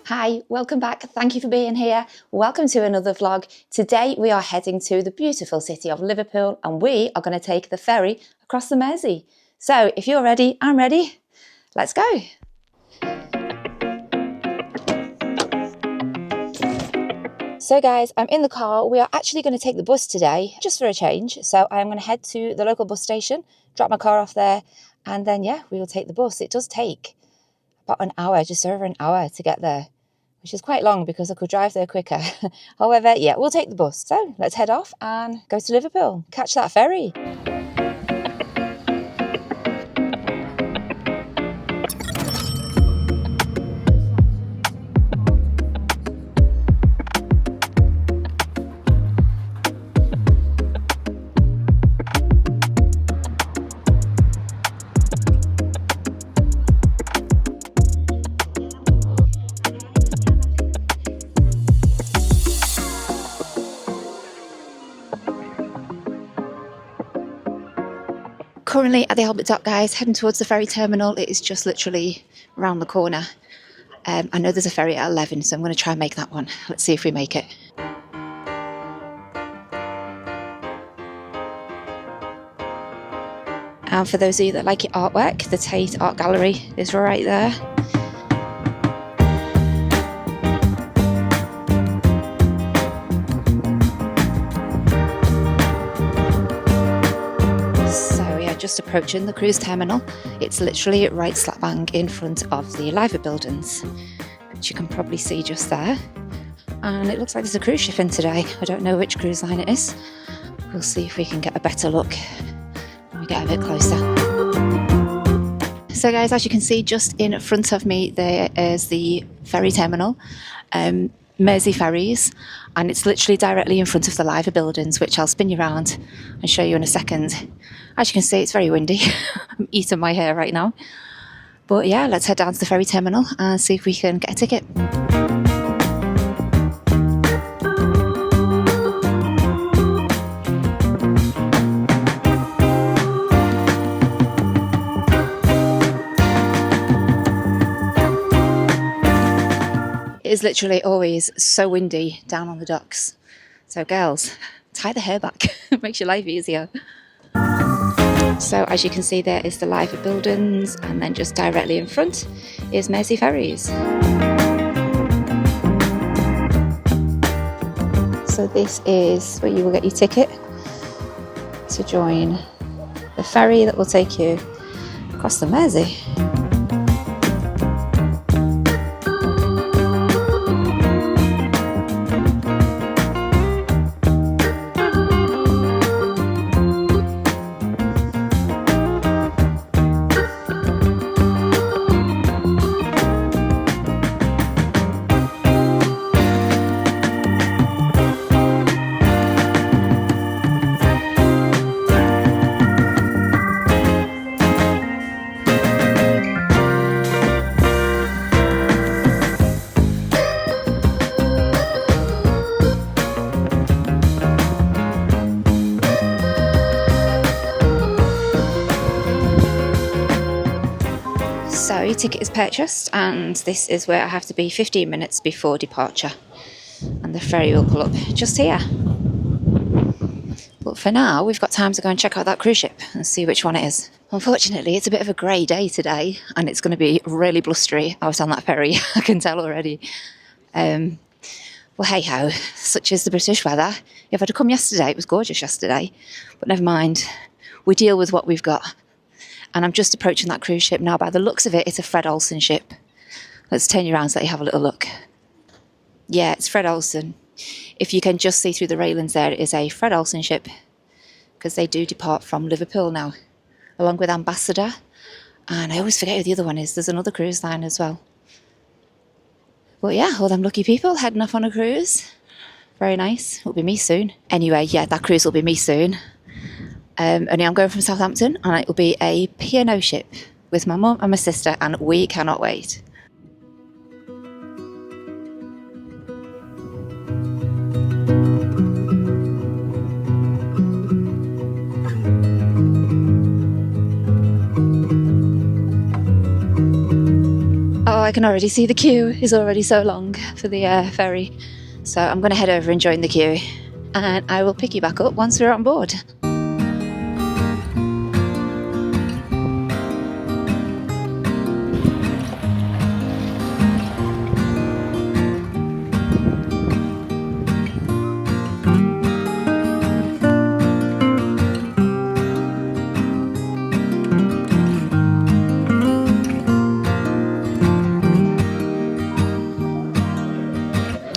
Hi, welcome back. Thank you for being here. Welcome to another vlog. Today we are heading to the beautiful city of Liverpool and we are going to take the ferry across the Mersey. So if you're ready, I'm ready. Let's go. So guys, I'm in the car. We are actually going to take the bus today, just for a change. So I'm going to head to the local bus station, drop my car off there, and then we will take the bus. It does take about an hour, just over an hour to get there, which is quite long because I could drive there quicker. However, we'll take the bus. So let's head off and go to Liverpool, catch that ferry. Currently at the Albert Dock, guys, heading towards the ferry terminal. It is just literally around the corner. I know there's a ferry at 11, so I'm going to try and make that one. Let's see if we make it. And for those of you that like your artwork, the Tate Art Gallery is right there. Just approaching the cruise terminal. It's literally right slap bang in front of the Liver buildings, which you can probably see just there. And it looks like there's a cruise ship in today. I don't know which cruise line it is. We'll see if we can get a better look when we get a bit closer. So guys, as you can see just in front of me there is the ferry terminal, Mersey Ferries, and it's literally directly in front of the Liver buildings, which I'll spin you around and show you in a second. As you can see, it's very windy. I'm eating my hair right now. But let's head down to the ferry terminal and see if we can get a ticket. It is literally always so windy down on the docks. So girls, tie the hair back. It makes your life easier. So as you can see, there is the Liver buildings, and then just directly in front is Mersey Ferries. So this is where you will get your ticket to join the ferry that will take you across the Mersey. So your ticket is purchased, and this is where I have to be 15 minutes before departure, and the ferry will pull up just here. But for now, we've got time to go and check out that cruise ship and see which one it is. Unfortunately, it's a bit of a grey day today, and it's going to be really blustery out on that ferry. I can tell already. Well, hey ho, such is the British weather. If I'd have come yesterday, it was gorgeous yesterday, but never mind. We deal with what we've got. And I'm just approaching that cruise ship now. By the looks of it, it's a Fred Olsen ship. Let's turn you around so that you have a little look. Yeah, it's Fred Olsen. If you can just see through the railings there, it is a Fred Olsen ship, because they do depart from Liverpool now, along with Ambassador. And I always forget who the other one is. There's another cruise line as well. But all them lucky people heading off on a cruise. Very nice. It'll be me soon. Anyway, that cruise will be me soon. Only I'm going from Southampton, and it will be a P&O ship with my mum and my sister, and we cannot wait. I can already see the queue is already so long for the ferry. So I'm going to head over and join the queue, and I will pick you back up once we're on board.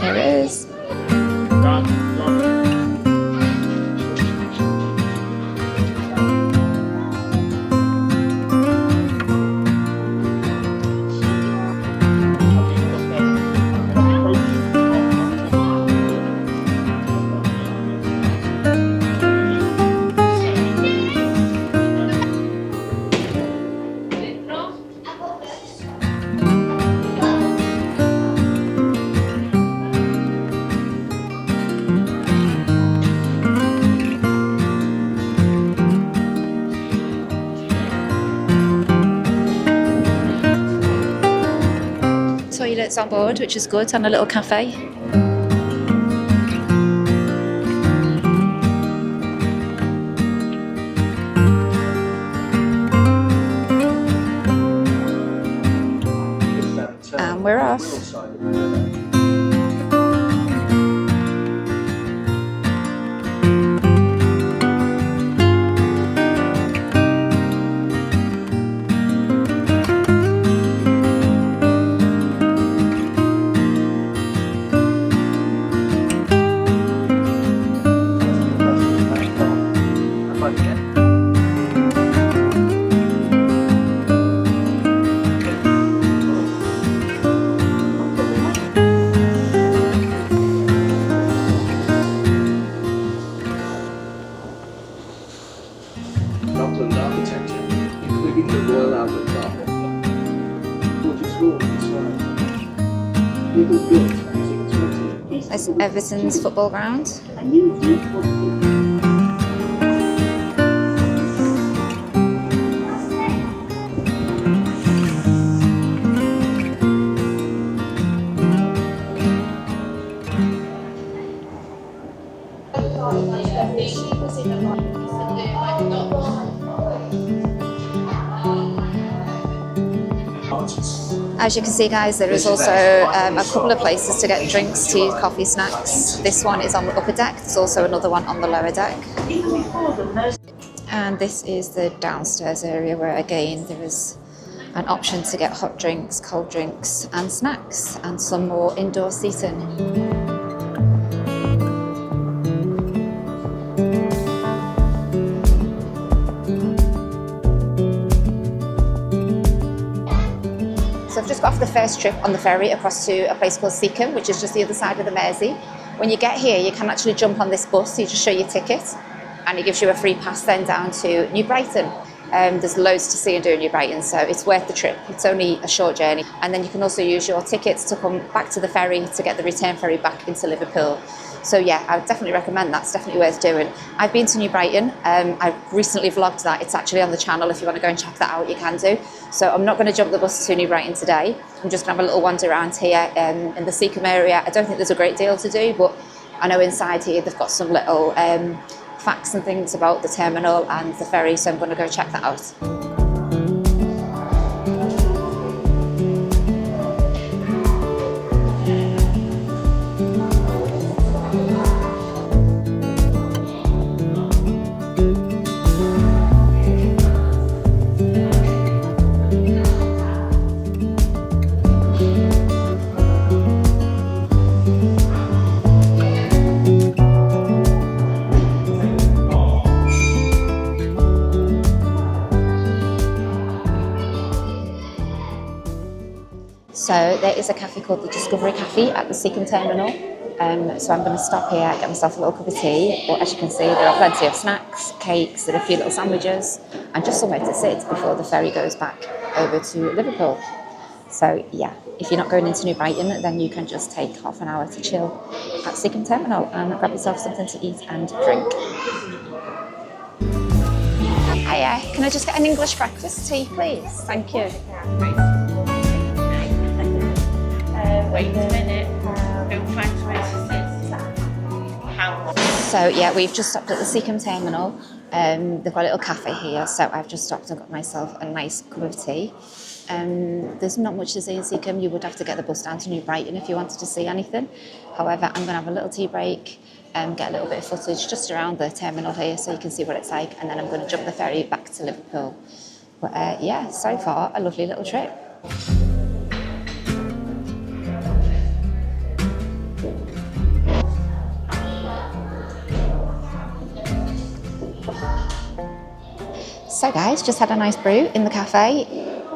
Here it is. Toilets on board, which is good, and a little cafe. And we're off. Upland architecture, including the Royal Albert Garden. Gorgeous walk inside. It was built using 20. That's Everton's football ground. As you can see, guys, there is also a couple of places to get drinks, tea, coffee, snacks. This one is on the upper deck. There's also another one on the lower deck. And this is the downstairs area where, again, there is an option to get hot drinks, cold drinks and snacks, and some more indoor seating. So I've just got off the first trip on the ferry across to a place called Seacombe, which is just the other side of the Mersey. When you get here, you can actually jump on this bus. You just show your ticket, and it gives you a free pass then down to New Brighton. There's loads to see and do in New Brighton, so it's worth the trip. It's only a short journey. And then you can also use your tickets to come back to the ferry to get the return ferry back into Liverpool. So yeah, I would definitely recommend that. It's definitely worth doing. I've been to New Brighton. I've recently vlogged that. It's actually on the channel. If you want to go and check that out, you can do. So I'm not going to jump the bus to New Brighton today. I'm just going to have a little wander around here in the Seacombe area. I don't think there's a great deal to do, but I know inside here they've got some little facts and things about the terminal and the ferry, so I'm going to go check that out. So there is a cafe called the Discovery Cafe at the Seacombe terminal. So I'm going to stop here, get myself a little cup of tea. But as you can see, there are plenty of snacks, cakes, there are a few little sandwiches, and just somewhere to sit before the ferry goes back over to Liverpool. So yeah, if you're not going into New Brighton, then you can just take half an hour to chill at Seacombe terminal and grab yourself something to eat and drink. Hiya, can I just get an English breakfast tea, please? Thank you. Wait a minute. Don't try to resist. How long? So yeah, we've just stopped at the Seacombe terminal. They've got a little cafe here, so I've just stopped and got myself a nice cup of tea. There's not much to see in Seacombe. You would have to get the bus down to New Brighton if you wanted to see anything. However, I'm going to have a little tea break and get a little bit of footage just around the terminal here so you can see what it's like, and then I'm going to jump the ferry back to Liverpool. But yeah, so far a lovely little trip. So guys, just had a nice brew in the cafe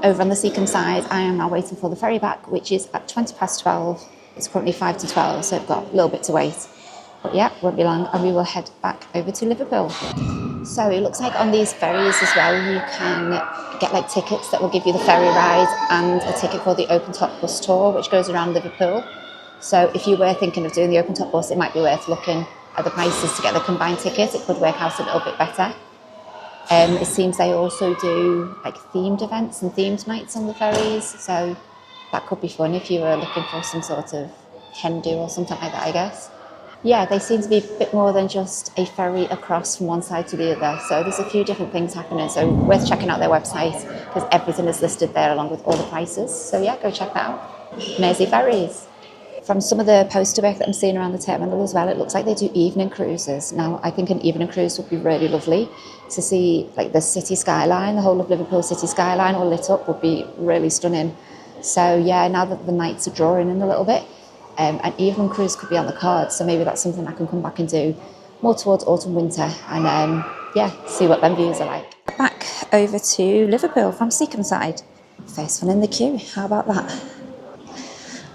over on the Seacombe side. I am now waiting for the ferry back, which is at 12:20. It's currently 5 to 12, so I've got a little bit to wait. But yeah, won't be long, and we will head back over to Liverpool. So it looks like on these ferries as well, you can get like tickets that will give you the ferry ride and a ticket for the open top bus tour, which goes around Liverpool. So if you were thinking of doing the open top bus, it might be worth looking at the prices to get the combined ticket. It could work out a little bit better. It seems they also do like themed events and themed nights on the ferries, so that could be fun if you were looking for some sort of hen do or something like that, I guess. Yeah, they seem to be a bit more than just a ferry across from one side to the other, so there's a few different things happening, so worth checking out their website because everything is listed there along with all the prices. So yeah, go check that out. Mersey Ferries. From some of the poster work that I'm seeing around the terminal as well, it looks like they do evening cruises. Now, I think an evening cruise would be really lovely to see, like the city skyline, the whole of Liverpool city skyline all lit up would be really stunning. So yeah, now that the nights are drawing in a little bit, an evening cruise could be on the cards. So maybe that's something I can come back and do more towards autumn, winter, and yeah, see what them views are like. Back over to Liverpool from Seacombe side. First one in the queue, how about that?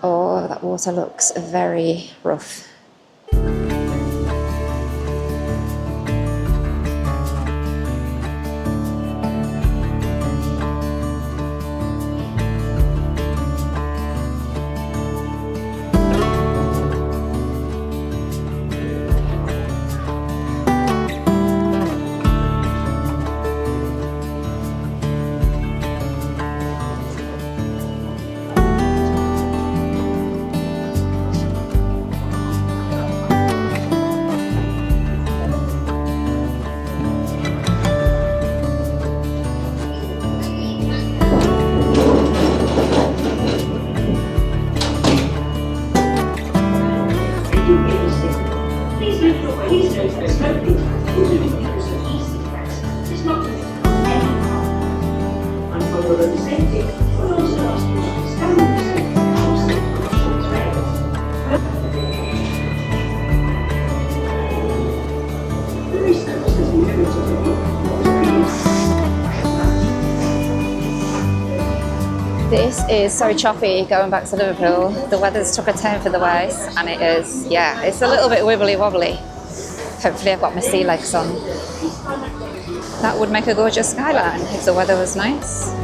Oh, that water looks very rough. This is so choppy going back to Liverpool. The weather's took a turn for the worse, and it is, yeah, it's a little bit wibbly wobbly. Hopefully I've got my sea legs on. That would make a gorgeous skyline if the weather was nice.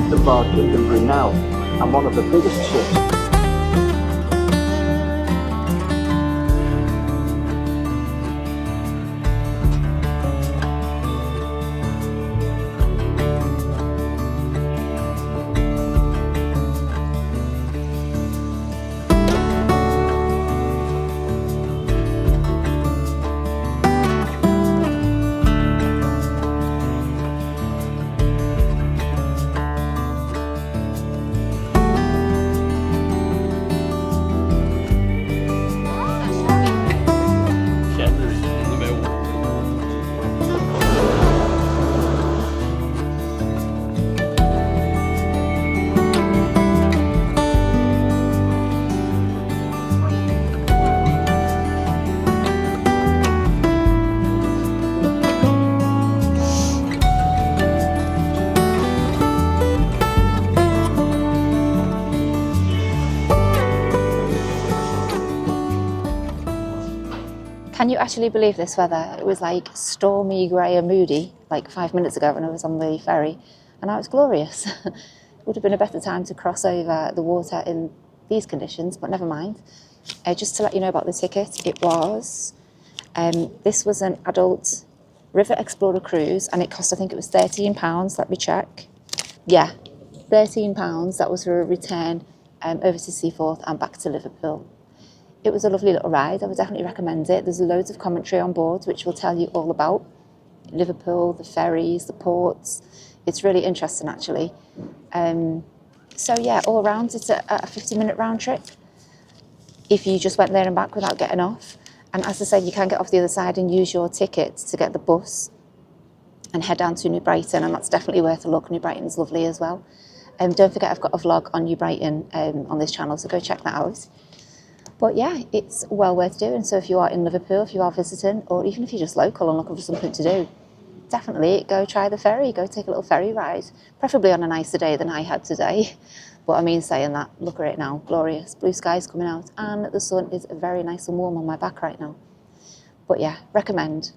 The barge at Liverpool now, and one of the biggest ships. Can you actually believe this weather? It was like stormy, grey and moody like 5 minutes ago when I was on the ferry, and now it's glorious. It would have been a better time to cross over the water in these conditions, but never mind. Just to let you know about the ticket, it was, this was an adult River Explorer cruise, and it cost, I think it was £13, let me check. Yeah, £13, that was for a return over to Seaforth and back to Liverpool. It was a lovely little ride. I would definitely recommend it. There's loads of commentary on board which will tell you all about Liverpool, the ferries, the ports. It's really interesting actually. So yeah, all around it's a 50-minute round trip if you just went there and back without getting off. And as I said, you can get off the other side and use your ticket to get the bus and head down to New Brighton, and that's definitely worth a look. New Brighton's lovely as well. Don't forget I've got a vlog on New Brighton on this channel, so go check that out. But yeah, it's well worth doing. So if you are in Liverpool, if you are visiting, or even if you're just local and looking for something to do, definitely go try the ferry, go take a little ferry ride, preferably on a nicer day than I had today. But I mean, saying that, look at it now, glorious, blue skies coming out, and the sun is very nice and warm on my back right now. But yeah, recommend.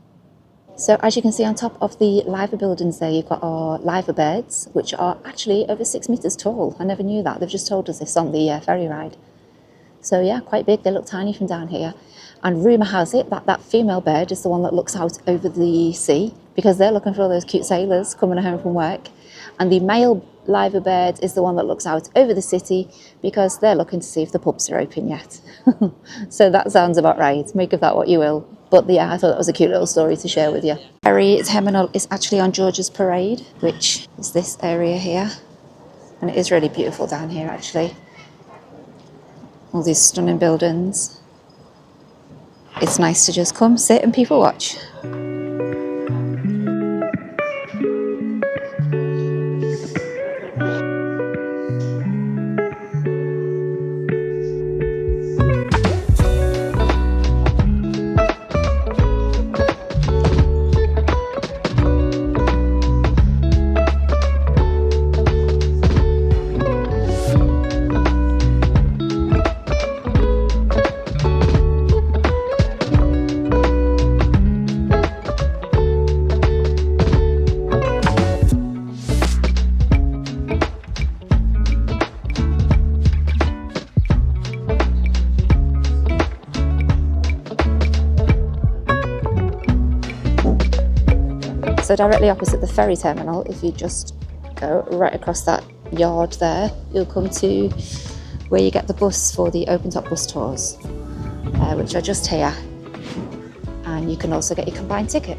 So as you can see on top of the liver buildings there, you've got our liver beds, which are actually over 6 metres tall. I never knew that, they've just told us this on the ferry ride. So yeah, quite big. They look tiny from down here. And rumour has it that that female bird is the one that looks out over the sea, because they're looking for all those cute sailors coming home from work. And the male liver bird is the one that looks out over the city, because they're looking to see if the pubs are open yet. So that sounds about right. Make of that what you will. But yeah, I thought that was a cute little story to share with you. Ferry terminal is actually on George's Parade, which is this area here. And it is really beautiful down here actually. All these stunning buildings. It's nice to just come, sit and people watch. So directly opposite the ferry terminal, if you just go right across that yard there, you'll come to where you get the bus for the open top bus tours, which are just here. And you can also get your combined ticket.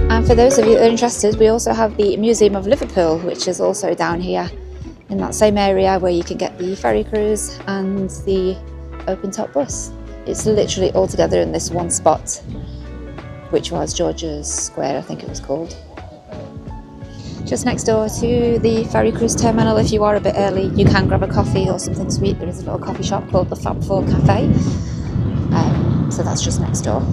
And for those of you that are interested, we also have the Museum of Liverpool, which is also down here in that same area where you can get the ferry cruise and the open top bus. It's literally all together in this one spot, which was George's Square, I think it was called. Just next door to the ferry cruise terminal, if you are a bit early, you can grab a coffee or something sweet. There is a little coffee shop called the Fab Four Cafe. So that's just next door.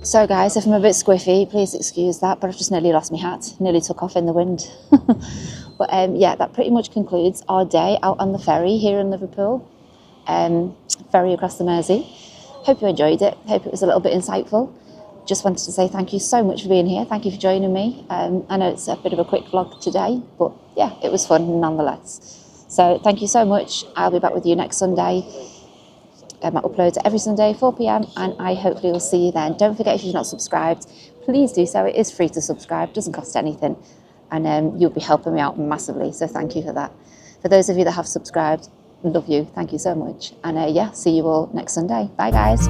So guys, if I'm a bit squiffy, please excuse that, but I've just nearly lost my hat, nearly took off in the wind. But yeah, that pretty much concludes our day out on the ferry here in Liverpool, Ferry Across the Mersey. Hope you enjoyed it, hope it was a little bit insightful. Just wanted to say thank you so much for being here, thank you for joining me. I know it's a bit of a quick vlog today, but yeah, it was fun nonetheless. So thank you so much, I'll be back with you next Sunday. I upload every Sunday 4 p.m. and I hopefully will see you then. Don't forget, if you've not subscribed, please do so. It is free to subscribe, doesn't cost anything, and you'll be helping me out massively, so thank you for that. For those of you that have subscribed, love you, thank you so much, and yeah, see you all next Sunday. Bye guys.